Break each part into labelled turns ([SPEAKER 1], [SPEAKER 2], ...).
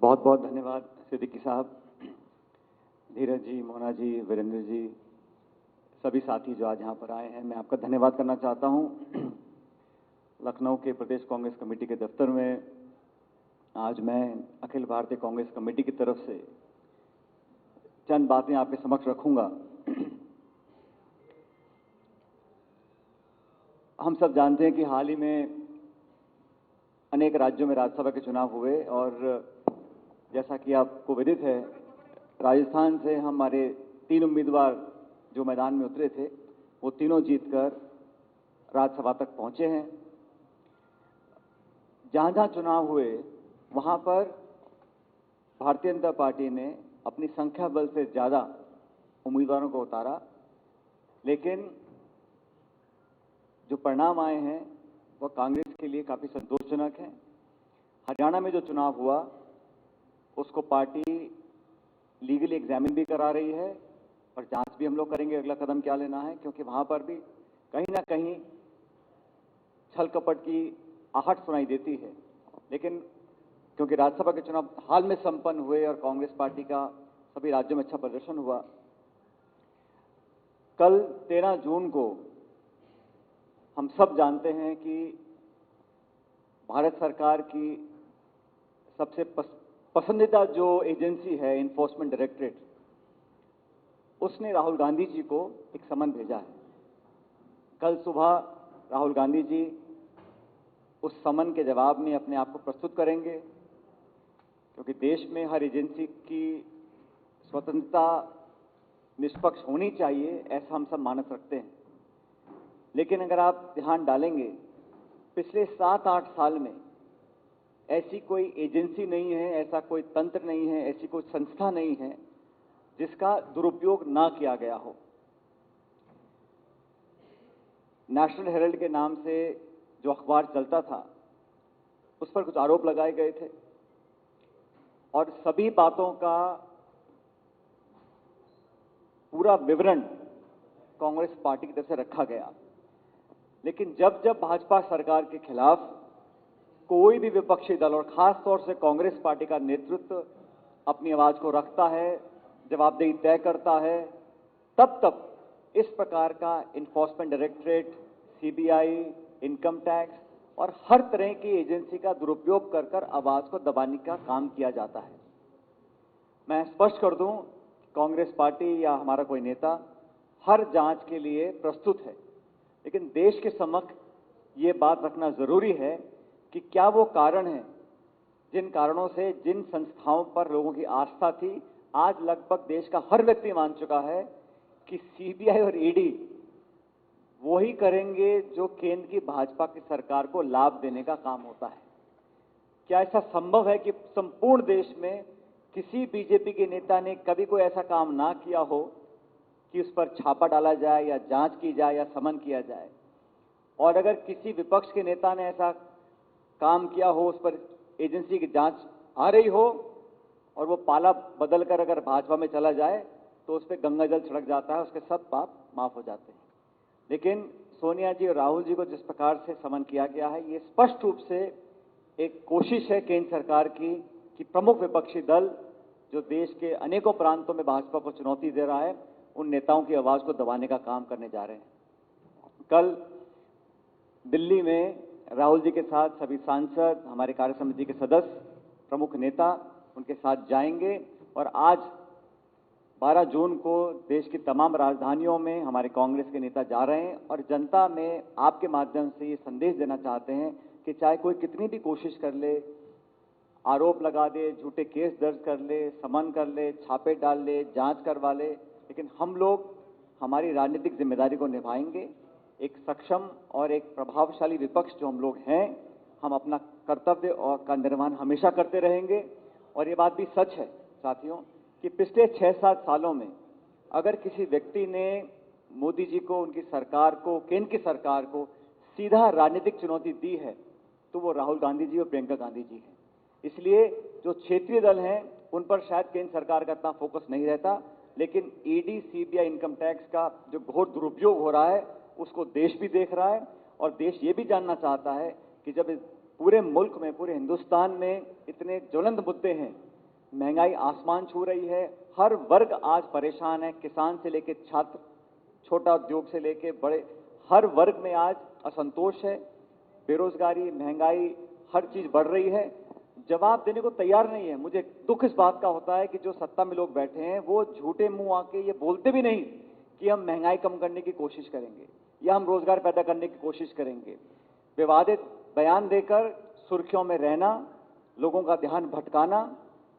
[SPEAKER 1] बहुत बहुत धन्यवाद सिद्दीकी साहब, धीरज जी, मोना जी, वीरेंद्र जी, सभी साथी जो आज यहाँ पर आए हैं। मैं आपका धन्यवाद करना चाहता हूँ। लखनऊ के प्रदेश कांग्रेस कमेटी के दफ्तर में आज मैं अखिल भारतीय कांग्रेस कमेटी की तरफ से चंद बातें आपके समक्ष रखूंगा। हम सब जानते हैं कि हाल ही में अनेक राज्यों में राज्यसभा के चुनाव हुए और जैसा कि आपको विदित है, राजस्थान से हमारे 3 उम्मीदवार जो मैदान में उतरे थे वो तीनों जीतकर राज्यसभा तक पहुंचे हैं। जहां जहां चुनाव हुए वहां पर भारतीय जनता पार्टी ने अपनी संख्या बल से ज्यादा उम्मीदवारों को उतारा, लेकिन जो परिणाम आए हैं वह कांग्रेस के लिए काफी संतोषजनक है। हरियाणा में जो चुनाव हुआ उसको पार्टी लीगली एग्जामिन भी करा रही है और जांच भी हम लोग करेंगे अगला कदम क्या लेना है, क्योंकि वहां पर भी कहीं ना कहीं छल कपट की आहट सुनाई देती है। लेकिन क्योंकि राज्यसभा के चुनाव हाल में संपन्न हुए और कांग्रेस पार्टी का सभी राज्यों में अच्छा प्रदर्शन हुआ, कल 13 जून को हम सब जानते हैं कि भारत सरकार की सबसे पसंदीदा जो एजेंसी है इन्फोर्समेंट डायरेक्टरेट, उसने राहुल गांधी जी को एक समन भेजा है। कल सुबह राहुल गांधी जी उस समन के जवाब में अपने आप को प्रस्तुत करेंगे, क्योंकि देश में हर एजेंसी की स्वतंत्रता निष्पक्ष होनी चाहिए, ऐसा हम सब मानस रखते हैं। लेकिन अगर आप ध्यान डालेंगे, पिछले 7-8 साल में ऐसी कोई एजेंसी नहीं है, ऐसा कोई तंत्र नहीं है, ऐसी कोई संस्था नहीं है जिसका दुरुपयोग ना किया गया हो। नेशनल हेराल्ड के नाम से जो अखबार चलता था उस पर कुछ आरोप लगाए गए थे और सभी बातों का पूरा विवरण कांग्रेस पार्टी की तरफ से रखा गया। लेकिन जब जब भाजपा सरकार के खिलाफ कोई भी विपक्षी दल और खास तौर से कांग्रेस पार्टी का नेतृत्व अपनी आवाज को रखता है, जवाबदेही तय करता है, तब तब इस प्रकार का enforcement directorate, CBI, income tax और हर तरह की एजेंसी का दुरुपयोग कर कर आवाज को दबाने का काम किया जाता है। मैं स्पष्ट कर दूं, कांग्रेस पार्टी या हमारा कोई नेता हर जांच के लिए प्रस्तुत है, लेकिन देश के समक्ष ये बात रखना जरूरी है कि क्या वो कारण है जिन कारणों से जिन संस्थाओं पर लोगों की आस्था थी, आज लगभग देश का हर व्यक्ति मान चुका है कि सीबीआई और ईडी वही करेंगे जो केंद्र की भाजपा की सरकार को लाभ देने का काम होता है। क्या ऐसा संभव है कि संपूर्ण देश में किसी बीजेपी के नेता ने कभी कोई ऐसा काम ना किया हो कि उस पर छापा डाला जाए या जांच की जाए या समन किया जाए? और अगर किसी विपक्ष के नेता ने ऐसा काम किया हो, उस पर एजेंसी की जांच आ रही हो और वो पाला बदलकर अगर भाजपा में चला जाए तो उस पर गंगा जल छिड़क जाता है, उसके सब पाप माफ हो जाते हैं। लेकिन सोनिया जी और राहुल जी को जिस प्रकार से समन किया गया है, ये स्पष्ट रूप से एक कोशिश है केंद्र सरकार की कि प्रमुख विपक्षी दल जो देश के अनेकों प्रांतों में भाजपा को चुनौती दे रहा है, उन नेताओं की आवाज को दबाने का काम करने जा रहे हैं। कल दिल्ली में राहुल जी के साथ सभी सांसद, हमारे कार्य समिति के सदस्य, प्रमुख नेता उनके साथ जाएंगे और आज 12 जून को देश की तमाम राजधानियों में हमारे कांग्रेस के नेता जा रहे हैं और जनता में आपके माध्यम से ये संदेश देना चाहते हैं कि चाहे कोई कितनी भी कोशिश कर ले, आरोप लगा दे, झूठे केस दर्ज कर ले, समन कर ले, छापे डाल ले, जांच करवा ले, लेकिन हम लोग हमारी राजनीतिक जिम्मेदारी को निभाएंगे। एक सक्षम और एक प्रभावशाली विपक्ष जो हम लोग हैं, हम अपना कर्तव्य और का निर्वहन हमेशा करते रहेंगे। और ये बात भी सच है साथियों कि पिछले 6-7 सालों में अगर किसी व्यक्ति ने मोदी जी को, उनकी सरकार को, केंद्र की सरकार को सीधा राजनीतिक चुनौती दी है तो वो राहुल गांधी जी और प्रियंका गांधी जी हैं। इसलिए जो क्षेत्रीय दल हैं उन पर शायद केंद्र सरकार का इतना फोकस नहीं रहता, लेकिन ईडी, सीबीआई, इनकम टैक्स का जो घोर दुरुपयोग हो रहा है उसको देश भी देख रहा है और देश ये भी जानना चाहता है कि जब पूरे मुल्क में, पूरे हिंदुस्तान में इतने ज्वलंत मुद्दे हैं महंगाई आसमान छू रही है, हर वर्ग आज परेशान है, किसान से लेकर छात्र, छोटा उद्योग से लेकर बड़े, हर वर्ग में आज असंतोष है, बेरोजगारी, महंगाई, हर चीज बढ़ रही है। जवाब देने को तैयार नहीं है। मुझे दुख इस बात का होता है कि जो सत्ता में लोग बैठे हैं वो झूठे मुंह आके ये बोलते भी नहीं कि हम महंगाई कम करने की कोशिश करेंगे या हम रोजगार पैदा करने की कोशिश करेंगे। विवादित बयान देकर सुर्खियों में रहना, लोगों का ध्यान भटकाना,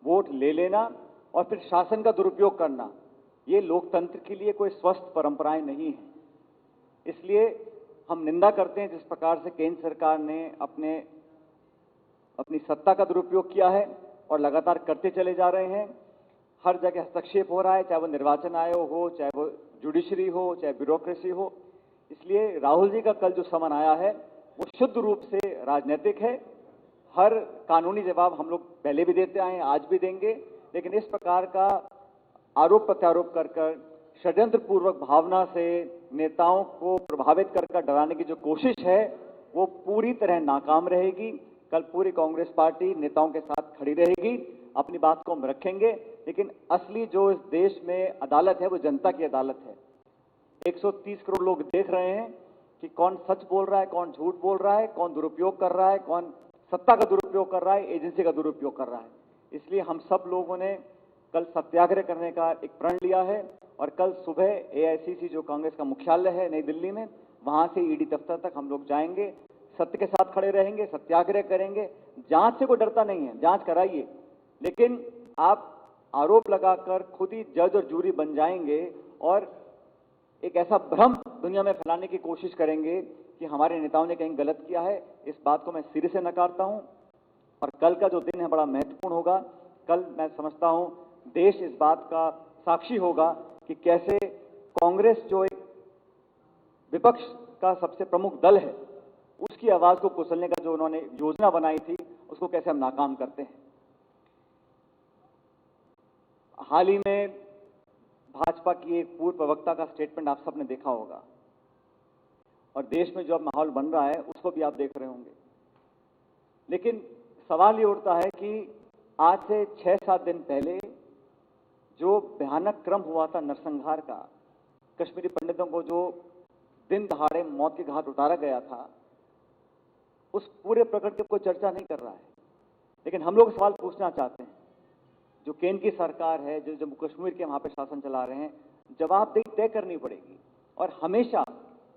[SPEAKER 1] वोट ले लेना और फिर शासन का दुरुपयोग करना, ये लोकतंत्र के लिए कोई स्वस्थ परंपराएं नहीं है। इसलिए हम निंदा करते हैं जिस प्रकार से केंद्र सरकार ने अपनी सत्ता का दुरुपयोग किया है और लगातार करते चले जा रहे हैं। हर जगह हस्तक्षेप हो रहा है, चाहे वो निर्वाचन आयोग हो, चाहे वो जुडिशरी हो, चाहे ब्यूरोक्रेसी हो। इसलिए राहुल जी का कल जो समन आया है वो शुद्ध रूप से राजनीतिक है। हर कानूनी जवाब हम लोग पहले भी देते आए हैं, आज भी देंगे, लेकिन इस प्रकार का आरोप प्रत्यारोप कर षड्यंत्र पूर्वक भावना से नेताओं को प्रभावित कर डराने की जो कोशिश है वो पूरी तरह नाकाम रहेगी। कल पूरी कांग्रेस पार्टी नेताओं के साथ खड़ी रहेगी, अपनी बात को हम रखेंगे, लेकिन असली जो इस देश में अदालत है वो जनता की अदालत है। 130 करोड़ लोग देख रहे हैं कि कौन सच बोल रहा है, कौन झूठ बोल रहा है, कौन दुरुपयोग कर रहा है, कौन सत्ता का दुरुपयोग कर रहा है, एजेंसी का दुरुपयोग कर रहा है। इसलिए हम सब लोगों ने कल सत्याग्रह करने का एक प्रण लिया है और कल सुबह एआईसीसी जो कांग्रेस का मुख्यालय है नई दिल्ली में, वहां से ईडी दफ्तर तक हम लोग जाएंगे, सत्य के साथ खड़े रहेंगे, सत्याग्रह करेंगे। जांच से कोई डरता नहीं है, जांच कराइए, लेकिन आप आरोप लगाकर खुद ही जज और जूरी बन जाएंगे और एक ऐसा भ्रम दुनिया में फैलाने की कोशिश करेंगे कि हमारे नेताओं ने कहीं गलत किया है। इस बात को मैं सिरे से नकारता हूं और कल का जो दिन है बड़ा महत्वपूर्ण होगा। कल मैं समझता हूं देश इस बात का साक्षी होगा कि कैसे कांग्रेस जो एक विपक्ष का सबसे प्रमुख दल है उसकी आवाज को कुचलने का जो उन्होंने योजना बनाई थी उसको कैसे हम नाकाम करते हैं। हाल ही में भाजपा की एक पूर्व प्रवक्ता का स्टेटमेंट आप सबने देखा होगा और देश में जो अब माहौल बन रहा है उसको भी आप देख रहे होंगे, लेकिन सवाल ये उठता है कि आज से 6-7 दिन पहले जो भयानक क्रम हुआ था नरसंहार का, कश्मीरी पंडितों को जो दिन दहाड़े मौत के घाट उतारा गया था, उस पूरे प्रकरण की कोई चर्चा नहीं कर रहा है। लेकिन हम लोग सवाल पूछना चाहते हैं, जो केंद्र की सरकार है, जो जम्मू कश्मीर के वहां पे शासन चला रहे हैं, जवाबदेही तय करनी पड़ेगी। और हमेशा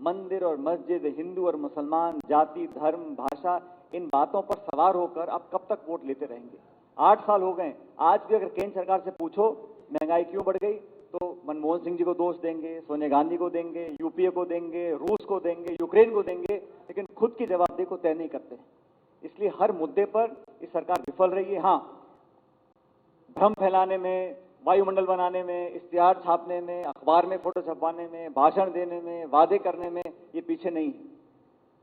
[SPEAKER 1] मंदिर और मस्जिद, हिंदू और मुसलमान, जाति, धर्म, भाषा, इन बातों पर सवार होकर आप कब तक वोट लेते रहेंगे? 8 साल हो गए, आज भी अगर केंद्र सरकार से पूछो महंगाई क्यों बढ़ गई तो मनमोहन सिंह जी को दोष देंगे, सोनिया गांधी को देंगे, यूपीए को देंगे, रूस को देंगे, यूक्रेन को देंगे, लेकिन खुद की जवाबदेही को तय नहीं करते। इसलिए हर मुद्दे पर ये सरकार विफल रही है। हाँ, भ्रम फैलाने में, वायुमंडल बनाने में, इश्तिहार छापने में, अखबार में फोटो छपवाने में, भाषण देने में, वादे करने में ये पीछे नहीं है,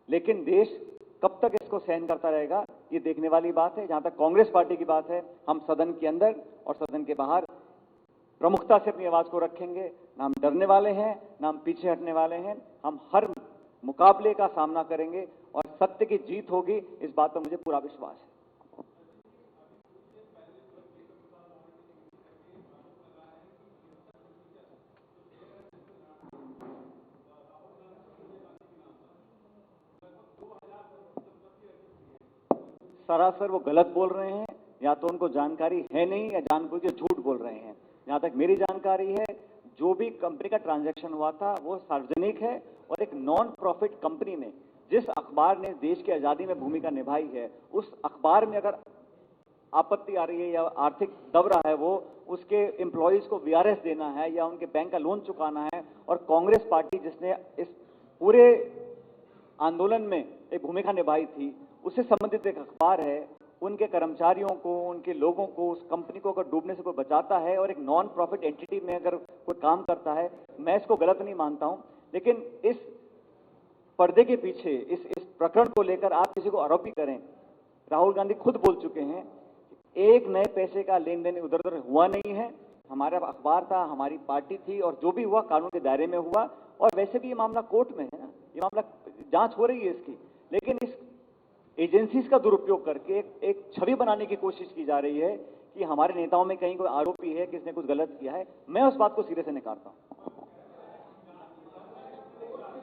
[SPEAKER 1] लेकिन देश कब तक इसको सहन करता रहेगा ये देखने वाली बात है। जहां तक कांग्रेस पार्टी की बात है, हम सदन के अंदर और सदन के बाहर प्रमुखता से अपनी आवाज को रखेंगे। ना हम डरने वाले हैं, ना हम पीछे हटने वाले हैं। हम हर मुकाबले का सामना करेंगे और सत्य की जीत होगी, इस बात पर मुझे पूरा विश्वास है। सरासर वो गलत बोल रहे हैं, या तो उनको जानकारी है नहीं या जानबूझ के झूठ बोल रहे हैं। जहां तक मेरी जानकारी है, जो भी कंपनी का ट्रांजैक्शन हुआ था वो सार्वजनिक है और एक नॉन प्रॉफिट कंपनी में, जिस अखबार ने देश की आजादी में भूमिका निभाई है, उस अखबार में अगर आपत्ति आ रही है या आर्थिक दब रहा है, वो उसके एम्प्लॉयज को वीआरएस देना है या उनके बैंक का लोन चुकाना है, और कांग्रेस पार्टी जिसने इस पूरे आंदोलन में एक भूमिका निभाई थी, उससे संबंधित एक अखबार है, उनके कर्मचारियों को, उनके लोगों को, उस कंपनी को अगर डूबने से कोई बचाता है और एक नॉन प्रॉफिट एंटिटी में अगर कोई काम करता है, मैं इसको गलत नहीं मानता हूं। लेकिन इस पर्दे के पीछे इस प्रकरण को लेकर आप किसी को आरोपी करें। राहुल गांधी खुद बोल चुके हैं, एक नए पैसे का लेन देन उधर उधर हुआ नहीं है, हमारा अखबार था, हमारी पार्टी थी, और जो भी हुआ कानून के दायरे में हुआ। और वैसे भी ये मामला कोर्ट में है ना, ये मामला जांच हो रही है इसकी, लेकिन इस एजेंसीज का दुरुपयोग करके एक छवि बनाने की कोशिश की जा रही है कि हमारे नेताओं में कहीं कोई आरोपी है, किसने कुछ गलत किया है, मैं उस बात को सिरे से नकारता हूं।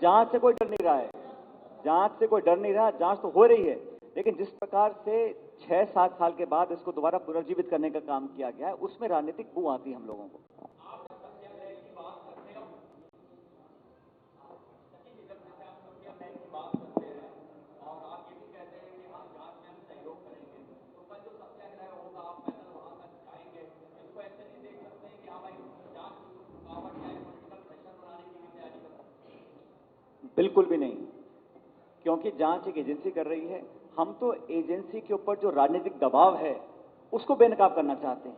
[SPEAKER 1] जांच से कोई डर नहीं रहा है, जांच से कोई डर नहीं रहा, जांच तो हो रही है, लेकिन जिस प्रकार से 6-7 साल के बाद इसको दोबारा पुनर्जीवित करने का काम किया गया है, उसमें राजनीतिक बू आती है हम लोगों को। बिल्कुल भी नहीं, क्योंकि जांच एक एजेंसी कर रही है। हम तो एजेंसी के ऊपर जो राजनीतिक दबाव है उसको बेनकाब करना चाहते हैं।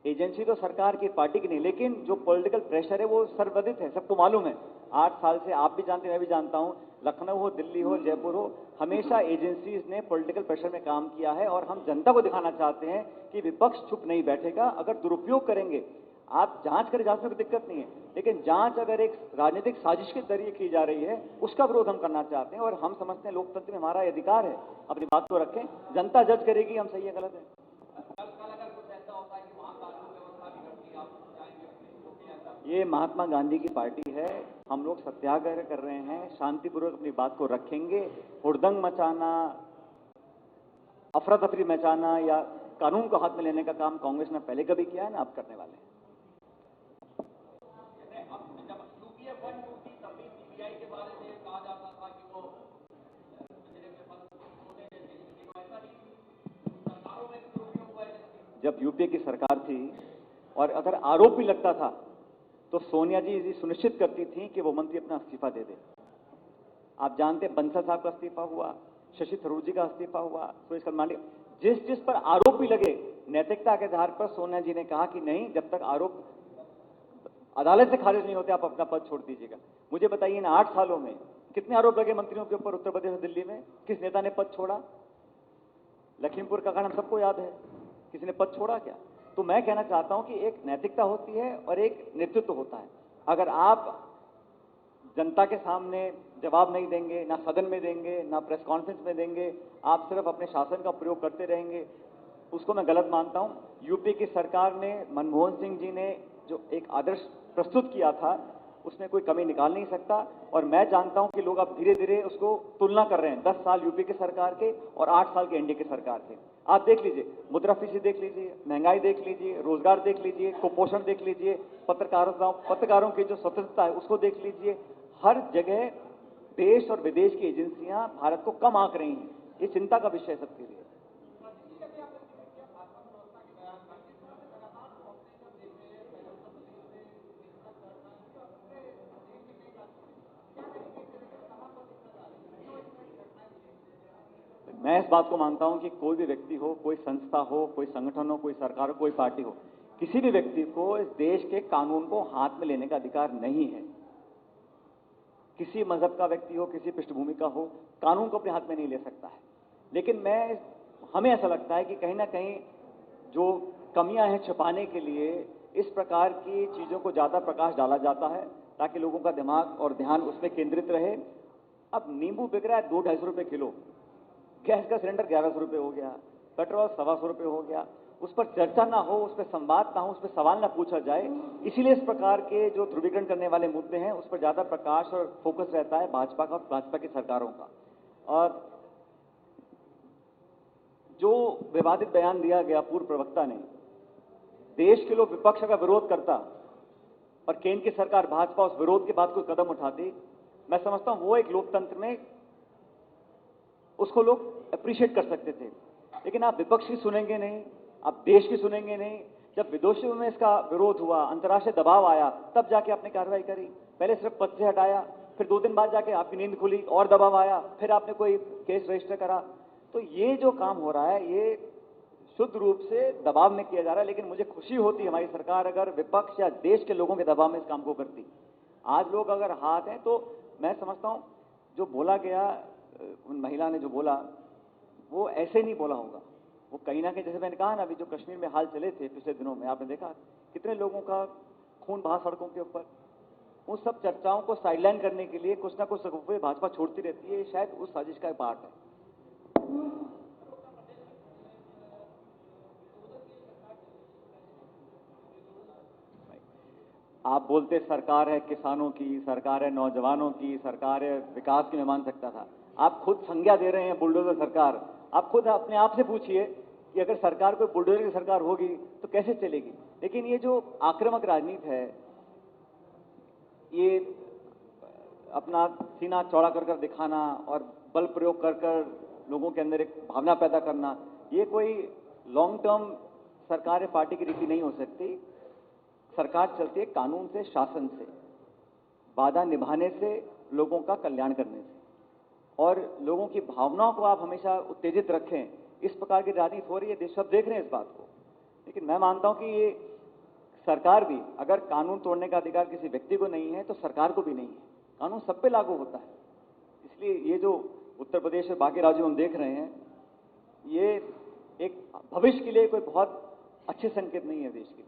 [SPEAKER 1] एजेंसी तो सरकार की, पार्टी की नहीं, लेकिन जो पॉलिटिकल प्रेशर है वो सर्वविदित है, सबको मालूम है। 8 साल से आप भी जानते हैं, मैं भी जानता हूं, लखनऊ हो, दिल्ली हो, जयपुर हो, हमेशा एजेंसीज ने पॉलिटिकल प्रेशर में काम किया है। और हम जनता को दिखाना चाहते हैं कि विपक्ष चुप नहीं बैठेगा। अगर दुरुपयोग करेंगे, आप जांच करें, जांच में कोई दिक्कत नहीं है, लेकिन जांच अगर एक राजनीतिक साजिश के जरिए की जा रही है, उसका विरोध हम करना चाहते हैं। और हम समझते हैं लोकतंत्र में हमारा अधिकार है, अपनी बात को रखें, जनता जज करेगी हम सही है गलत है। ये महात्मा गांधी की पार्टी है, हम लोग सत्याग्रह कर रहे हैं, शांतिपूर्वक अपनी बात को रखेंगे। हुड़दंग मचाना, अफरा तफरी मचाना या कानून को हाथ में लेने का काम कांग्रेस ने पहले कभी किया है ना, आप करने वाले हैं। जब यूपीए की सरकार थी और अगर आरोप भी लगता था तो सोनिया जी सुनिश्चित करती थी कि वो मंत्री अपना इस्तीफा दे दे। आप जानते हैं बंसल साहब का इस्तीफा हुआ, शशि थरूर जी का इस्तीफा हुआ, सुरेश मांडे, जिस जिस पर आरोप भी लगे, नैतिकता के आधार पर सोनिया जी ने कहा कि नहीं, जब तक आरोप अदालत से खारिज नहीं होते आप अपना पद छोड़ दीजिएगा। मुझे बताइए, इन 8 सालों में कितने आरोप लगे मंत्रियों के ऊपर उत्तर प्रदेश और दिल्ली में? किस नेता ने पद छोड़ा? लखीमपुर का कांड हम सबको याद है, किसी ने पद छोड़ा क्या? तो मैं कहना चाहता हूं कि एक नैतिकता होती है और एक नेतृत्व होता है। अगर आप जनता के सामने जवाब नहीं देंगे, ना सदन में देंगे, ना प्रेस कॉन्फ्रेंस में देंगे, आप सिर्फ अपने शासन का प्रयोग करते रहेंगे, उसको मैं गलत मानता हूं। यूपी की सरकार ने, मनमोहन सिंह जी ने जो एक आदर्श प्रस्तुत किया था, उसमें कोई कमी निकाल नहीं सकता। और मैं जानता हूं कि लोग अब धीरे धीरे उसको तुलना कर रहे हैं 10 साल यूपी की सरकार के और 8 साल के एनडीए की सरकार के। आप देख लीजिए, मुद्रास्फीति देख लीजिए, महंगाई देख लीजिए, रोजगार देख लीजिए, कुपोषण देख लीजिए, पत्रकारों की जो स्वतंत्रता है उसको देख लीजिए। हर जगह देश और विदेश की एजेंसियां भारत को कम आंक रही हैं। ये चिंता का विषय है सबके लिए। मैं इस बात को मानता हूं कि कोई भी व्यक्ति हो, कोई संस्था हो, कोई संगठन हो, कोई सरकार हो, कोई पार्टी हो, किसी भी व्यक्ति को इस देश के कानून को हाथ में लेने का अधिकार नहीं है। किसी मजहब का व्यक्ति हो, किसी पृष्ठभूमि का हो, कानून को अपने हाथ में नहीं ले सकता है। लेकिन हमें ऐसा लगता है कि कहीं ना कहीं जो कमियां हैं छिपाने के लिए इस प्रकार की चीजों को ज्यादा प्रकाश डाला जाता है ताकि लोगों का दिमाग और ध्यान उसमें केंद्रित रहे। अब नींबू बिक रहा है 200-250 रुपए किलो, गैस का सिलेंडर 1100 रुपए हो गया, पेट्रोल 125 रुपए हो गया, उस पर चर्चा ना हो, उस पर संवाद ना हो, उस पर सवाल ना पूछा जाए। इसीलिए इस प्रकार के जो ध्रुवीकरण करने वाले मुद्दे हैं उस पर ज्यादा प्रकाश और फोकस रहता है भाजपा का, भाजपा की सरकारों का। और जो विवादित बयान दिया गया पूर्व प्रवक्ता ने, देश के लोग विपक्ष का विरोध करता और केंद्र की सरकार भाजपा उस विरोध के बाद कोई कदम उठाती, मैं समझता हूं वो एक लोकतंत्र में उसको लोग अप्रिशिएट कर सकते थे। लेकिन आप विपक्ष की सुनेंगे नहीं, आप देश की सुनेंगे नहीं। जब विदेशों में इसका विरोध हुआ, अंतर्राष्ट्रीय दबाव आया, तब जाके आपने कार्रवाई करी। पहले सिर्फ पद से हटाया, फिर 2 दिन बाद जाके आपकी नींद खुली और दबाव आया, फिर आपने कोई केस रजिस्टर करा। तो ये जो काम हो रहा है ये शुद्ध रूप से दबाव में किया जा रहा है। लेकिन मुझे खुशी होती हमारी सरकार अगर विपक्ष या देश के लोगों के दबाव में इस काम को करती। आज लोग अगर हाथ हैं तो मैं समझता हूं जो बोला गया, उन महिला ने जो बोला वो ऐसे नहीं बोला होगा। वो कहीं ना कहीं, जैसे मैंने कहा ना, अभी जो कश्मीर में हाल चले थे पिछले दिनों में, आपने देखा कितने लोगों का खून बहा सड़कों के ऊपर। उन सब चर्चाओं को साइडलाइन करने के लिए कुछ ना कुछ सगुफे भाजपा छोड़ती रहती है। शायद उस साजिश का पार्ट है। आप बोलते सरकार है किसानों की, सरकार है नौजवानों की, सरकार है विकास की, मैं मान सकता था। आप खुद संज्ञा दे रहे हैं बुलडोजर सरकार। आप खुद अपने आप से पूछिए कि अगर सरकार कोई बुलडोजर की सरकार होगी तो कैसे चलेगी। लेकिन ये जो आक्रामक राजनीति है, ये अपना सीना चौड़ा कर कर दिखाना और बल प्रयोग कर कर लोगों के अंदर एक भावना पैदा करना, ये कोई लॉन्ग टर्म सरकार या पार्टी की रीति नहीं हो सकती। सरकार चलती है कानून से, शासन से, वादा निभाने से, लोगों का कल्याण करने से। और लोगों की भावनाओं को आप हमेशा उत्तेजित रखें, इस प्रकार की राजनीति हो रही है, देश सब देख रहे हैं इस बात को। लेकिन मैं मानता हूं कि ये सरकार भी, अगर कानून तोड़ने का अधिकार किसी व्यक्ति को नहीं है तो सरकार को भी नहीं है। कानून सब पे लागू होता है। इसलिए ये जो उत्तर प्रदेश और बाकी राज्यों में हम देख रहे हैं, ये एक भविष्य के लिए कोई बहुत अच्छे संकेत नहीं है देश के लिए।